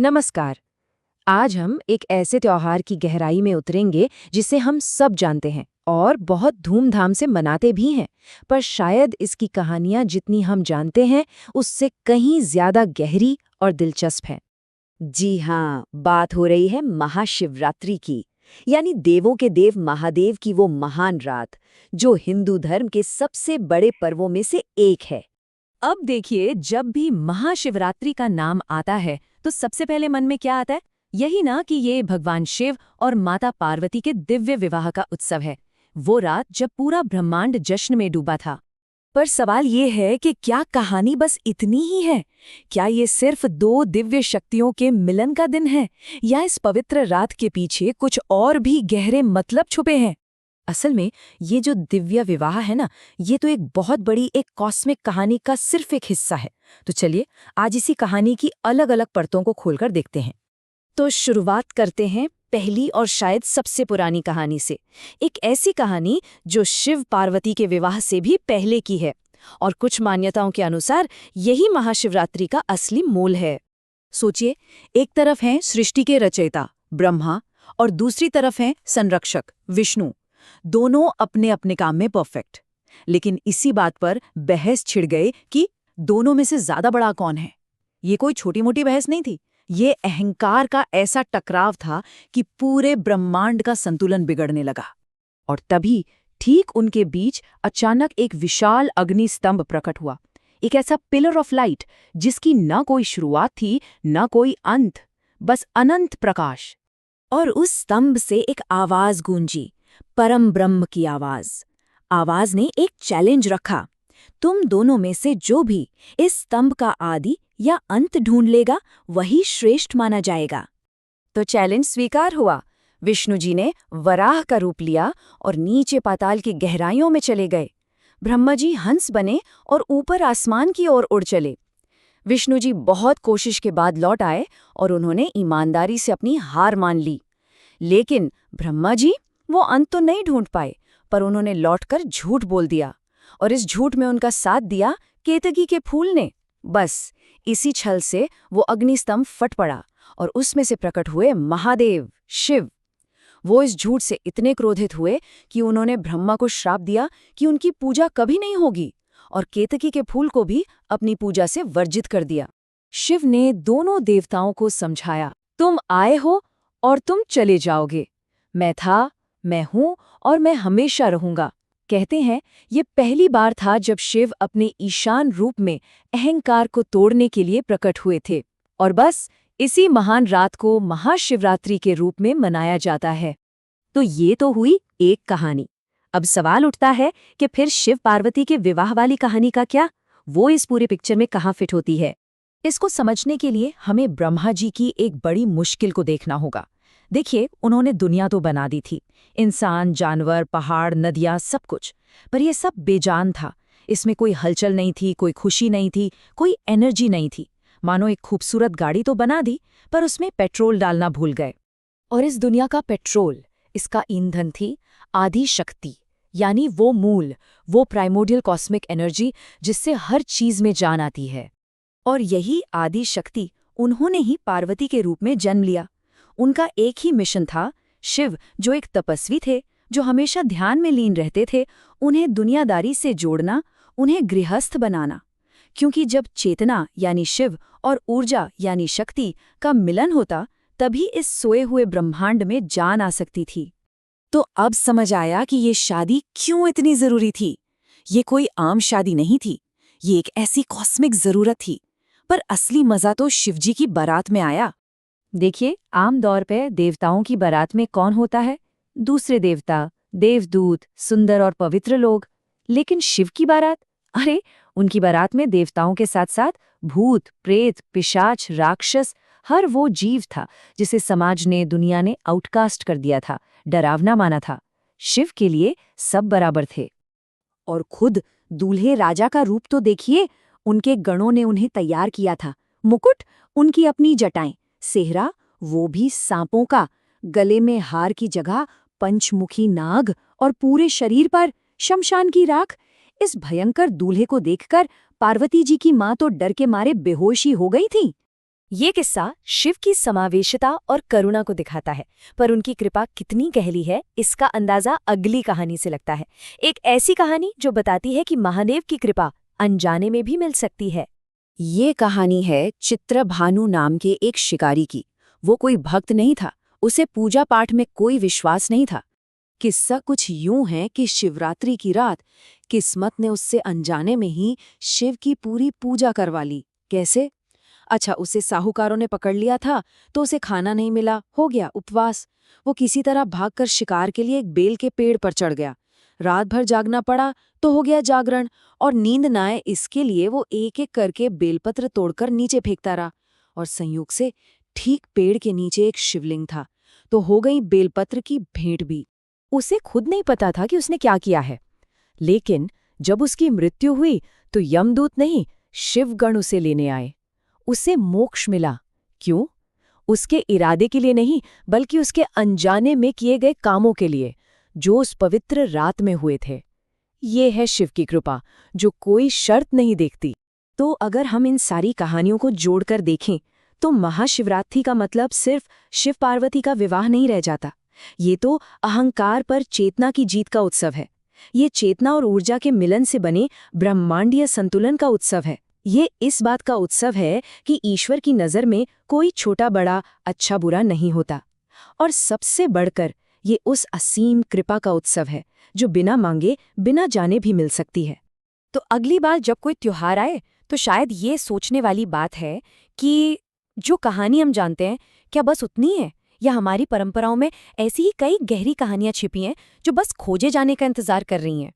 नमस्कार। आज हम एक ऐसे त्योहार की गहराई में उतरेंगे जिसे हम सब जानते हैं और बहुत धूमधाम से मनाते भी हैं, पर शायद इसकी कहानियां जितनी हम जानते हैं उससे कहीं ज्यादा गहरी और दिलचस्प है। जी हाँ, बात हो रही है महाशिवरात्रि की। यानी देवों के देव महादेव की वो महान रात, जो हिंदू धर्म के सबसे बड़े पर्वों में से एक है। अब देखिए, जब भी महाशिवरात्रि का नाम आता है तो सबसे पहले मन में क्या आता है? यही ना कि ये भगवान शिव और माता पार्वती के दिव्य विवाह का उत्सव है। वो रात जब पूरा ब्रह्मांड जश्न में डूबा था। पर सवाल ये है कि क्या कहानी बस इतनी ही है? क्या ये सिर्फ दो दिव्य शक्तियों के मिलन का दिन है, या इस पवित्र रात के पीछे कुछ और भी गहरे मतलब छुपे हैं? असल में ये जो दिव्य विवाह है ना, ये तो एक बहुत बड़ी एक कॉस्मिक कहानी का सिर्फ एक हिस्सा है। तो चलिए आज इसी कहानी की अलग अलग परतों को खोलकर देखते हैं। तो शुरुआत करते हैं पहली और शायद सबसे पुरानी कहानी से। एक ऐसी कहानी जो शिव पार्वती के विवाह से भी पहले की है, और कुछ मान्यताओं के अनुसार यही महाशिवरात्रि का असली मूल है। सोचिए, एक तरफ हैं सृष्टि के रचयिता ब्रह्मा और दूसरी तरफ हैं संरक्षक विष्णु। दोनों अपने अपने काम में परफेक्ट, लेकिन इसी बात पर बहस छिड़ गई कि दोनों में से ज्यादा बड़ा कौन है। ये कोई छोटी मोटी बहस नहीं थी, ये अहंकार का ऐसा टकराव था कि पूरे ब्रह्मांड का संतुलन बिगड़ने लगा। और तभी ठीक उनके बीच अचानक एक विशाल अग्नि स्तंभ प्रकट हुआ, एक ऐसा पिलर ऑफ लाइट जिसकी न कोई शुरुआत थी न कोई अंत, बस अनंत प्रकाश। और उस स्तंभ से एक आवाज गूंजी, परम ब्रह्म की आवाज। आवाज ने एक चैलेंज रखा, तुम दोनों में से जो भी इस स्तंभ का आदि या अंत ढूंढ लेगा वही श्रेष्ठ माना जाएगा। तो चैलेंज स्वीकार हुआ। विष्णु जी ने वराह का रूप लिया और नीचे पाताल की गहराइयों में चले गए। ब्रह्मा जी हंस बने और ऊपर आसमान की ओर उड़ चले। विष्णु जी बहुत कोशिश के बाद लौट आए और उन्होंने ईमानदारी से अपनी हार मान ली। लेकिन ब्रह्मा जी वो अंत तो नहीं ढूंढ पाए, पर उन्होंने लौटकर झूठ बोल दिया, और इस झूठ में उनका साथ दिया केतकी के फूल ने। बस इसी छल से वो अग्निस्तंभ फट पड़ा और उसमें से प्रकट हुए महादेव शिव। वो इस झूठ से इतने क्रोधित हुए कि उन्होंने ब्रह्मा को श्राप दिया कि उनकी पूजा कभी नहीं होगी, और केतकी के फूल को भी अपनी पूजा से वर्जित कर दिया। शिव ने दोनों देवताओं को समझाया, तुम आए हो और तुम चले जाओगे। मैं था, मैं हूं और मैं हमेशा रहूंगा। कहते हैं ये पहली बार था जब शिव अपने ईशान रूप में अहंकार को तोड़ने के लिए प्रकट हुए थे। और बस इसी महान रात को महाशिवरात्रि के रूप में मनाया जाता है। तो ये तो हुई एक कहानी। अब सवाल उठता है कि फिर शिव पार्वती के विवाह वाली कहानी का क्या? वो इस पूरे पिक्चर में कहाँ फिट होती है? इसको समझने के लिए हमें ब्रह्मा जी की एक बड़ी मुश्किल को देखना होगा। देखिए, उन्होंने दुनिया तो बना दी थी, इंसान, जानवर, पहाड़, नदियाँ, सब कुछ। पर यह सब बेजान था। इसमें कोई हलचल नहीं थी, कोई खुशी नहीं थी, कोई एनर्जी नहीं थी। मानो एक खूबसूरत गाड़ी तो बना दी, पर उसमें पेट्रोल डालना भूल गए। और इस दुनिया का पेट्रोल, इसका ईंधन थी आदि शक्ति, यानी वो मूल, वो प्राइमोडियल कॉस्मिक एनर्जी जिससे हर चीज में जान आती है। और यही आदि शक्ति उन्होंने ही पार्वती के रूप में जन्म लिया। उनका एक ही मिशन था, शिव जो एक तपस्वी थे, जो हमेशा ध्यान में लीन रहते थे, उन्हें दुनियादारी से जोड़ना, उन्हें गृहस्थ बनाना। क्योंकि जब चेतना यानी शिव और ऊर्जा यानी शक्ति का मिलन होता, तभी इस सोए हुए ब्रह्मांड में जान आ सकती थी। तो अब समझ आया कि ये शादी क्यों इतनी जरूरी थी। ये कोई आम शादी नहीं थी, ये एक ऐसी कॉस्मिक जरूरत थी। पर असली मजा तो शिवजी की बारात में आया। देखिए, आमतौर पर देवताओं की बारात में कौन होता है? दूसरे देवता, देवदूत, सुंदर और पवित्र लोग। लेकिन शिव की बारात, अरे उनकी बारात में देवताओं के साथ साथ भूत, प्रेत, पिशाच, राक्षस, हर वो जीव था जिसे समाज ने, दुनिया ने आउटकास्ट कर दिया था, डरावना माना था। शिव के लिए सब बराबर थे। और खुद दूल्हे राजा का रूप तो देखिए, उनके गणों ने उन्हें तैयार किया था। मुकुट, उनकी अपनी जटाएं, सेहरा वो भी सांपों का, गले में हार की जगह पंचमुखी नाग, और पूरे शरीर पर शमशान की राख। इस भयंकर दूल्हे को देखकर पार्वती जी की मां तो डर के मारे बेहोश ही हो गई थी। ये किस्सा शिव की समावेशिता और करुणा को दिखाता है, पर उनकी कृपा कितनी गहरी है इसका अंदाजा अगली कहानी से लगता है। एक ऐसी कहानी जो बताती है कि महादेव की कृपा अनजाने में भी मिल सकती है। ये कहानी है चित्रभानु नाम के एक शिकारी की। वो कोई भक्त नहीं था, उसे पूजा पाठ में कोई विश्वास नहीं था। किस्सा कुछ यूं है कि शिवरात्रि की रात किस्मत ने उससे अनजाने में ही शिव की पूरी पूजा करवा ली। कैसे? अच्छा, उसे साहूकारों ने पकड़ लिया था तो उसे खाना नहीं मिला, हो गया उपवास। वो किसी तरह भागकर शिकार के लिए एक बेल के पेड़ पर चढ़ गया। रात भर जागना पड़ा तो हो गया जागरण, और नींद ना आए इसके लिए वो एक एक करके बेलपत्र तोड़कर नीचे फेंकता रहा। और संयोग से ठीक पेड़ के नीचे एक शिवलिंग था, तो हो गई बेलपत्र की भेंट भी। उसे खुद नहीं पता था कि उसने क्या किया है, लेकिन जब उसकी मृत्यु हुई तो यमदूत नहीं, शिवगण उसे लेने आए। उसे मोक्ष मिला। क्यों? उसके इरादे के लिए नहीं, बल्कि उसके अनजाने में किए गए कामों के लिए, जो उस पवित्र रात में हुए थे। ये है शिव की कृपा, जो कोई शर्त नहीं देखती। तो अगर हम इन सारी कहानियों को जोड़कर देखें तो महाशिवरात्रि का मतलब सिर्फ शिव पार्वती का विवाह नहीं रह जाता। ये तो अहंकार पर चेतना की जीत का उत्सव है। ये चेतना और ऊर्जा के मिलन से बने ब्रह्मांडीय संतुलन का उत्सव है। ये इस बात का उत्सव है कि ईश्वर की नज़र में कोई छोटा बड़ा, अच्छा बुरा नहीं होता। और सबसे बढ़कर ये उस असीम कृपा का उत्सव है जो बिना मांगे, बिना जाने भी मिल सकती है। तो अगली बार जब कोई त्योहार आए तो शायद ये सोचने वाली बात है कि जो कहानी हम जानते हैं, क्या बस उतनी है, या हमारी परंपराओं में ऐसी ही कई गहरी कहानियां छिपी हैं जो बस खोजे जाने का इंतजार कर रही हैं।